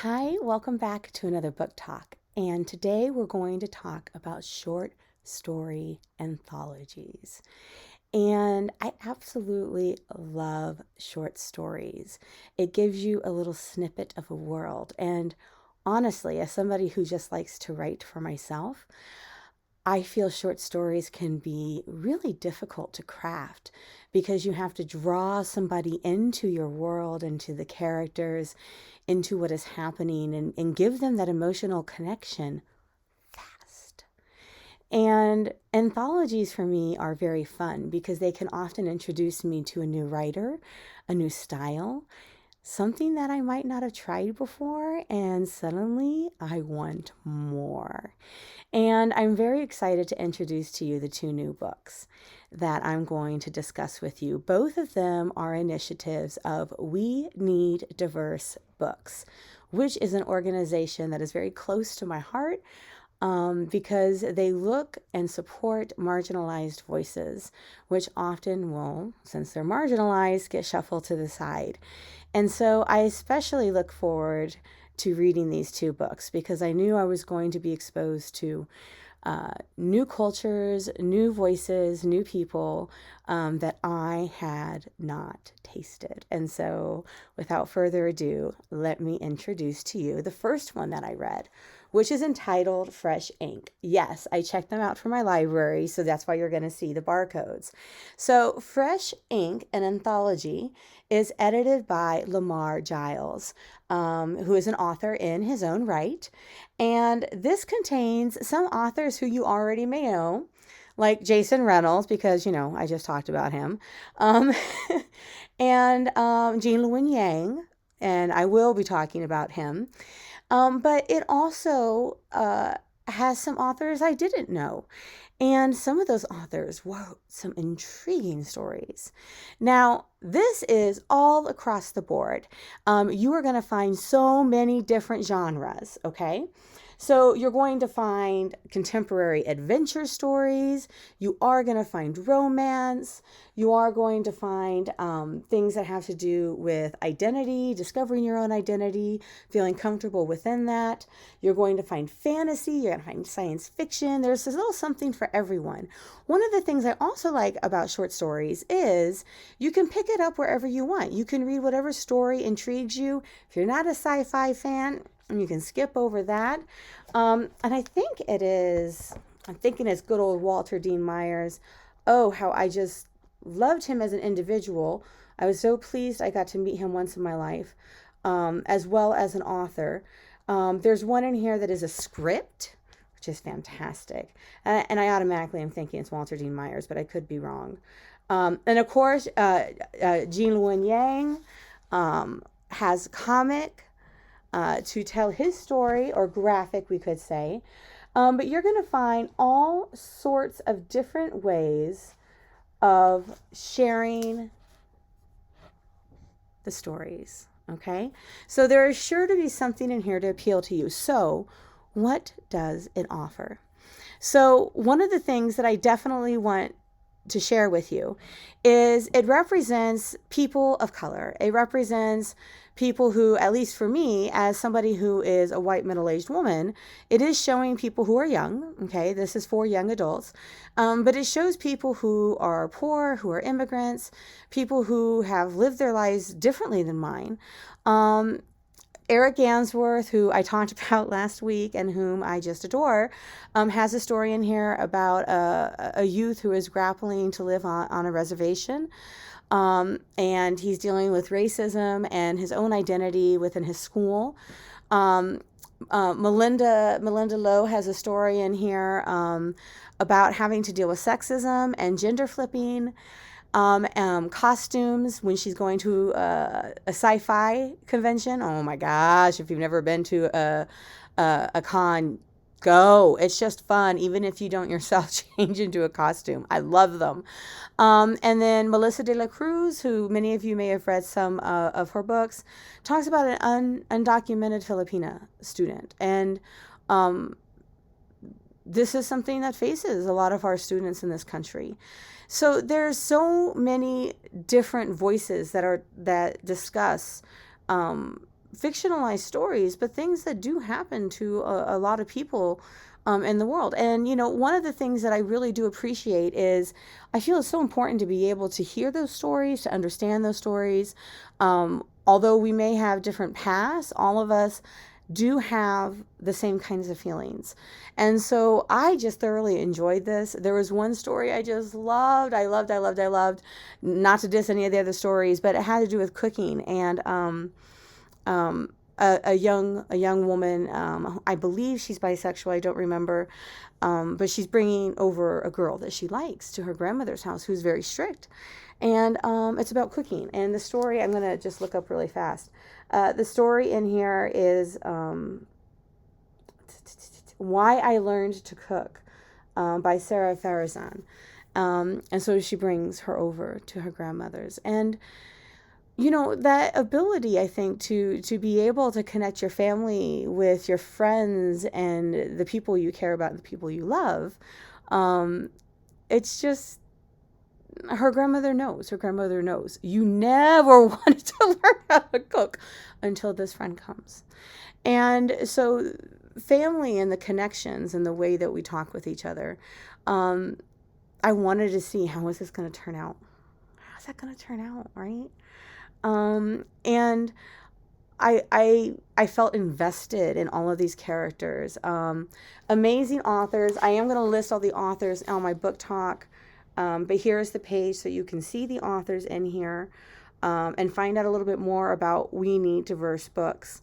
Hi, welcome back to another book talk. And today we're going to talk about short story anthologies. And I absolutely love short stories. It gives you a little snippet of a world. And honestly, as somebody who just likes to write for myself, I feel short stories can be really difficult to craft because you have to draw somebody into your world, into the characters, into what is happening, and give them that emotional connection fast. And anthologies for me are very fun because they can often introduce me to a new writer, a new style, something that I might not have tried before, and suddenly I want more. And I'm very excited to introduce to you the two new books that I'm going to discuss with you. Both of them are initiatives of We Need Diverse Books, which is an organization that is very close to my heart because they look and support marginalized voices, which often will, since they're marginalized, get shuffled to the side. And so I especially look forward to reading these two books because I knew I was going to be exposed to new cultures, new voices, new people that I had not tasted. And so, without further ado, let me introduce to you the first one that I read, which is entitled Fresh Ink. Yes, I checked them out for my library, so that's why you're going to see the barcodes. So, Fresh Ink, an anthology, is edited by Lamar Giles, who is an author in his own right. And this contains some authors who you already may know, like Jason Reynolds, because, I just talked about him, um, and Jean Luen Yang, and I will be talking about him. But it also has some authors I didn't know. And some of those authors wrote some intriguing stories. Now, this is all across the board. You are going to find so many different genres, okay? So you're going to find contemporary adventure stories. You are going to find romance. You are going to find things that have to do with identity, discovering your own identity, feeling comfortable within that. You're going to find fantasy. You're going to find science fiction. There's a little something for everyone. One of the things I also like about short stories is you can pick it up wherever you want. You can read whatever story intrigues you. If you're not a sci-fi fan, you can skip over that. And I think I'm thinking it's good old Walter Dean Myers. Oh, how I just loved him as an individual. I was so pleased I got to meet him once in my life, as well as an author. There's one in here that is a script, which is fantastic. And I automatically am thinking it's Walter Dean Myers, but I could be wrong. And of course, Jean Luen Yang has comic to tell his story, or graphic, we could say. But you're going to find all sorts of different ways of sharing the stories. Okay? So there is sure to be something in here to appeal to you. So, what does it offer? So, one of the things that I definitely want to share with you is it represents people of color. It represents people who, at least for me, as somebody who is a white middle-aged woman, it is showing people who are young. Okay, this is for young adults, but it shows people who are poor, who are immigrants, people who have lived their lives differently than mine. Eric Gansworth, who I talked about last week and whom I just adore, has a story in here about a youth who is grappling to live on a reservation. And he's dealing with racism and his own identity within his school. Malinda Lowe has a story in here about having to deal with sexism and gender flipping. Costumes when she's going to a sci-fi convention. Oh my gosh, if you've never been to a con, go. It's just fun, even if you don't yourself change into a costume. I love them. And then Melissa de la Cruz, who many of you may have read some of her books, talks about an undocumented Filipina student. And this is something that faces a lot of our students in this country. So there's so many different voices that discuss fictionalized stories, but things that do happen to a lot of people in the world. And, one of the things that I really do appreciate is I feel it's so important to be able to hear those stories, to understand those stories. Although we may have different paths, all of us do have the same kinds of feelings. And so I just thoroughly enjoyed this. There was one story I just loved. I loved. Not to diss any of the other stories, but it had to do with cooking. And a young woman, I believe she's bisexual, I don't remember, but she's bringing over a girl that she likes to her grandmother's house who's very strict. And it's about cooking. And the story, I'm going to just look up really fast. The story in here is Why I Learned to Cook by Sara Farizan. And so she brings her over to her grandmother's. And that ability, I think, to be able to connect your family with your friends and the people you care about, the people you love, it's just, her grandmother knows. You never wanted to learn how to cook until this friend comes. And so family and the connections and the way that we talk with each other, I wanted to see, how is this going to turn out? How's that going to turn out, right? And I felt invested in all of these characters. Amazing authors. I am going to list all the authors on my book talk, but here's the page so you can see the authors in here, and find out a little bit more about We Need Diverse Books.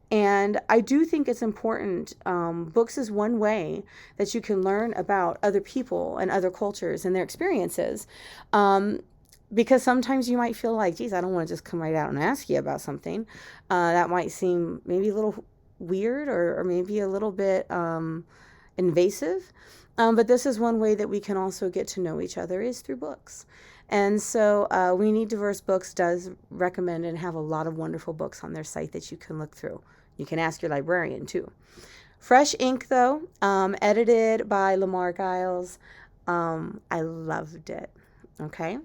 And I do think it's important. Books is one way that you can learn about other people and other cultures and their experiences. Because sometimes you might feel like, geez, I don't want to just come right out and ask you about something. That might seem maybe a little weird or maybe a little bit invasive. But this is one way that we can also get to know each other, is through books. And so We Need Diverse Books does recommend and have a lot of wonderful books on their site that you can look through. You can ask your librarian too. Fresh ink though, edited by Lamar, Giles. I loved it. Okay.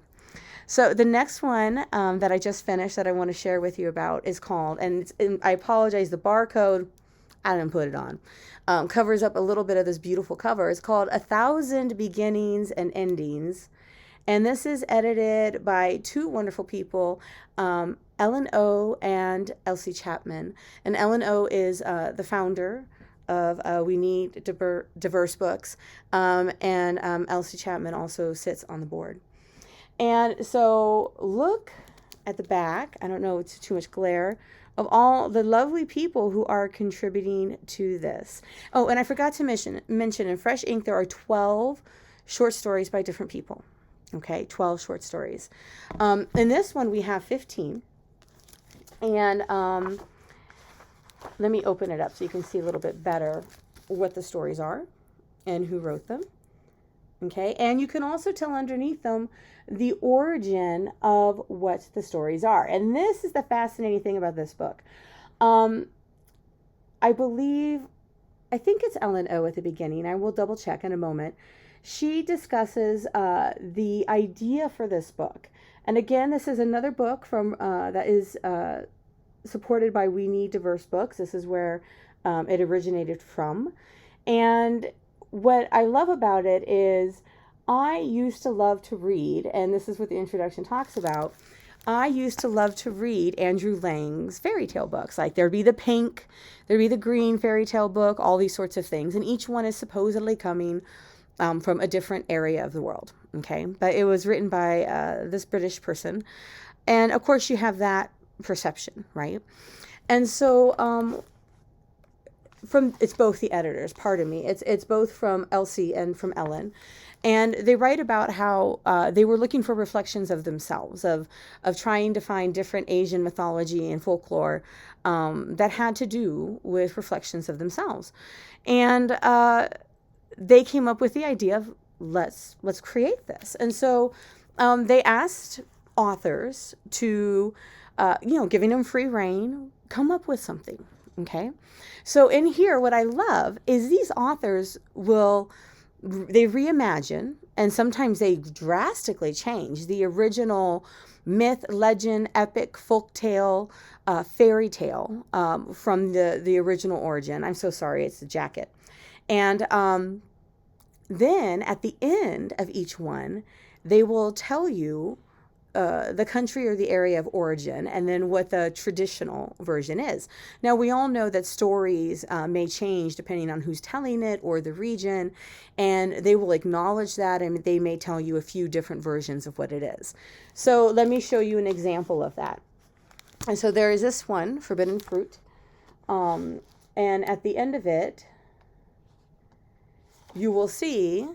So the next one that I just finished that I want to share with you about is called, and I apologize, the barcode, I didn't put it on, covers up a little bit of this beautiful cover. It's called 1,000 Beginnings and Endings. And this is edited by two wonderful people, Ellen O and Elsie Chapman. And Ellen O is the founder of We Need Diverse Books. And Elsie Chapman also sits on the board. And so look at the back. I don't know, it's too much glare, of all the lovely people who are contributing to this. Oh, and I forgot to mention in Fresh Ink, there are 12 short stories by different people. Okay, 12 short stories. In this one, we have 15. And let me open it up so you can see a little bit better what the stories are and who wrote them. Okay, and you can also tell underneath them the origin of what the stories are. And this is the fascinating thing about this book. I think it's Ellen O at the beginning. I will double check in a moment. She discusses the idea for this book. And again, this is another book from that is supported by We Need Diverse Books. This is where it originated from. And what I love about it is I used to love to read, and this is what the introduction talks about. I used to love to read Andrew Lang's fairy tale books. Like there'd be the pink, there'd be the green fairy tale book, all these sorts of things. And each one is supposedly coming from a different area of the world. Okay. But it was written by this British person. And of course you have that perception, right? And so it's both the editors, pardon me. It's both from Elsie and from Ellen. And they write about how they were looking for reflections of themselves, of trying to find different Asian mythology and folklore that had to do with reflections of themselves. And they came up with the idea of let's create this. And so they asked authors to, giving them free rein, come up with something. Okay. So in here, what I love is these authors they reimagine And sometimes they drastically change. The original myth, legend, epic, folk tale, fairy tale from the original origin. I'm so sorry, it's the jacket. And then at the end of each one, they will tell you the country or the area of origin, and then what the traditional version is. Now, we all know that stories may change depending on who's telling it or the region, and they will acknowledge that, and they may tell you a few different versions of what it is. So let me show you an example of that. And so there is this one, Forbidden Fruit, and at the end of it, you will see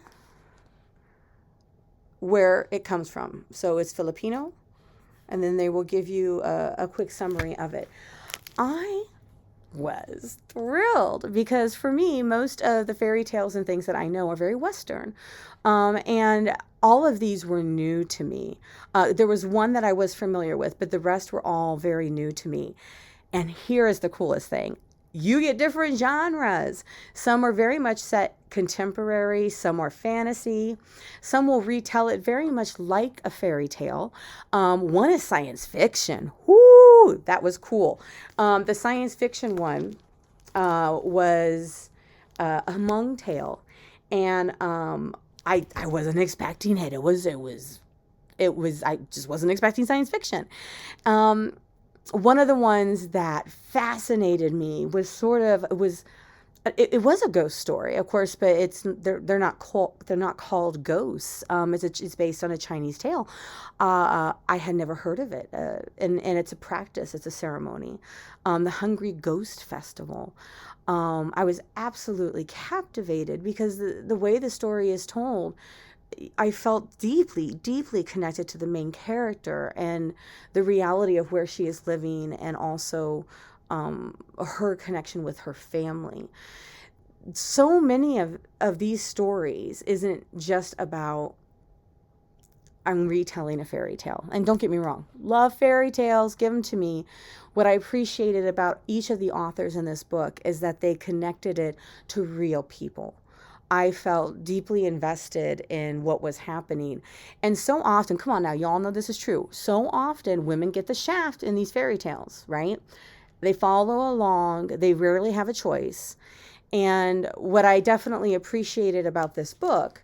where it comes from. So it's Filipino, and then they will give you a quick summary of it. I was thrilled because for me, most of the fairy tales and things that I know are very Western. And all of these were new to me. There was one that I was familiar with, but the rest were all very new to me. And here is the coolest thing. You get different genres. Some are very much set contemporary, some are fantasy, some will retell it very much like a fairy tale. One is science fiction. Woo, that was cool. The science fiction one was a Hmong tale, and I wasn't expecting it. It was I just wasn't expecting science fiction. One of the ones that fascinated me was it was a ghost story, of course, but they're not called ghosts. It's based on a Chinese tale. I had never heard of it, and it's a practice. It's a ceremony. The Hungry Ghost Festival. I was absolutely captivated because the way the story is told, I felt deeply, deeply connected to the main character and the reality of where she is living, and also her connection with her family. So many of these stories isn't just about I'm retelling a fairy tale. And don't get me wrong, love fairy tales, give them to me. What I appreciated about each of the authors in this book is that they connected it to real people. I felt deeply invested in what was happening. And so often, come on now, y'all know this is true. So often women get the shaft in these fairy tales, right? They follow along. They rarely have a choice. And what I definitely appreciated about this book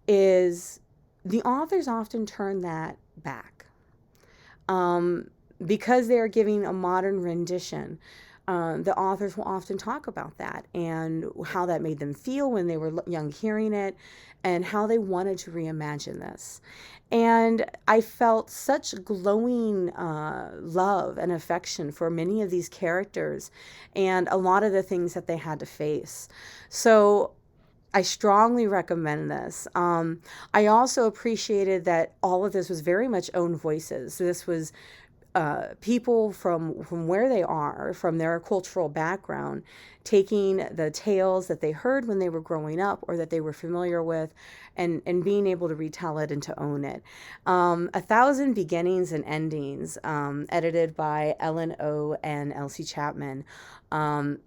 is the authors often turn that back. Because they're giving a modern rendition, the authors will often talk about that and how that made them feel when they were young hearing it, and how they wanted to reimagine this. And I felt such glowing love and affection for many of these characters and a lot of the things that they had to face. So I strongly recommend this. I also appreciated that all of this was very much own voices. So this was people from where they are, from their cultural background, taking the tales that they heard when they were growing up or that they were familiar with, and being able to retell it and to own it. 1,000 Beginnings and Endings, edited by Ellen O. and Elsie Chapman. I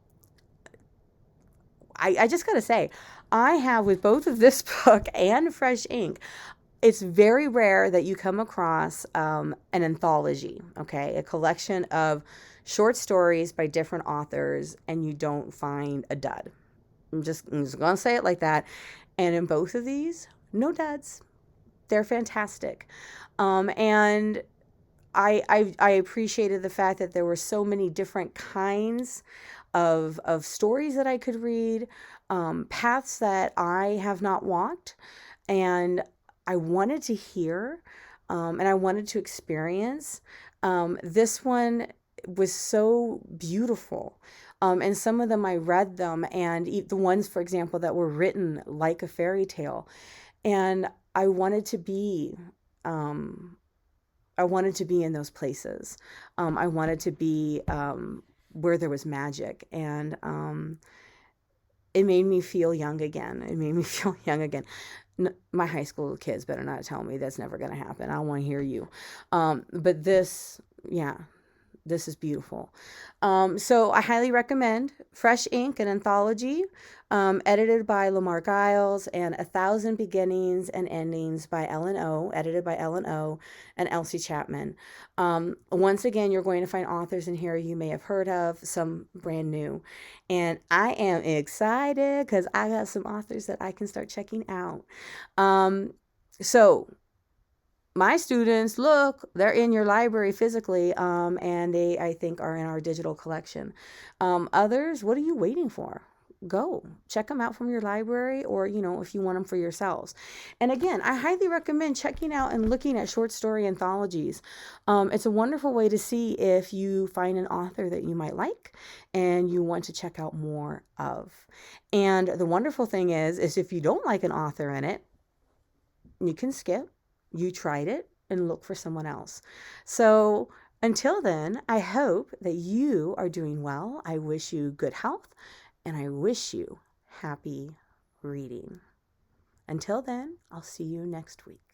just got to say, I have, with both of this book and Fresh Ink, it's very rare that you come across an anthology, okay, a collection of short stories by different authors, and you don't find a dud. I'm just going to say it like that. And in both of these, no duds. They're fantastic. And I appreciated the fact that there were so many different kinds of stories that I could read, paths that I have not walked, and I wanted to hear, and I wanted to experience. This one was so beautiful. And some of them, I read them, and the ones, for example, that were written like a fairy tale. And I wanted to be in those places. I wanted to be where there was magic. And it made me feel young again. My high school kids better not tell me that's never going to happen. I don't want to hear you. But this, yeah, this is beautiful. So I highly recommend Fresh Ink, an anthology, edited by Lamar Giles, and 1,000 Beginnings and Endings by Ellen O, edited by Ellen O, and Elsie Chapman. Once again, you're going to find authors in here you may have heard of, some brand new. And I am excited because I got some authors that I can start checking out. So my students, look, they're in your library physically, and they, I think, are in our digital collection. Others, what are you waiting for? Go check them out from your library, or, if you want them for yourselves. And again, I highly recommend checking out and looking at short story anthologies. It's a wonderful way to see if you find an author that you might like and you want to check out more of. And the wonderful thing is if you don't like an author in it, you can skip. You tried it, and look for someone else. So until then, I hope that you are doing well. I wish you good health, and I wish you happy reading. Until then, I'll see you next week.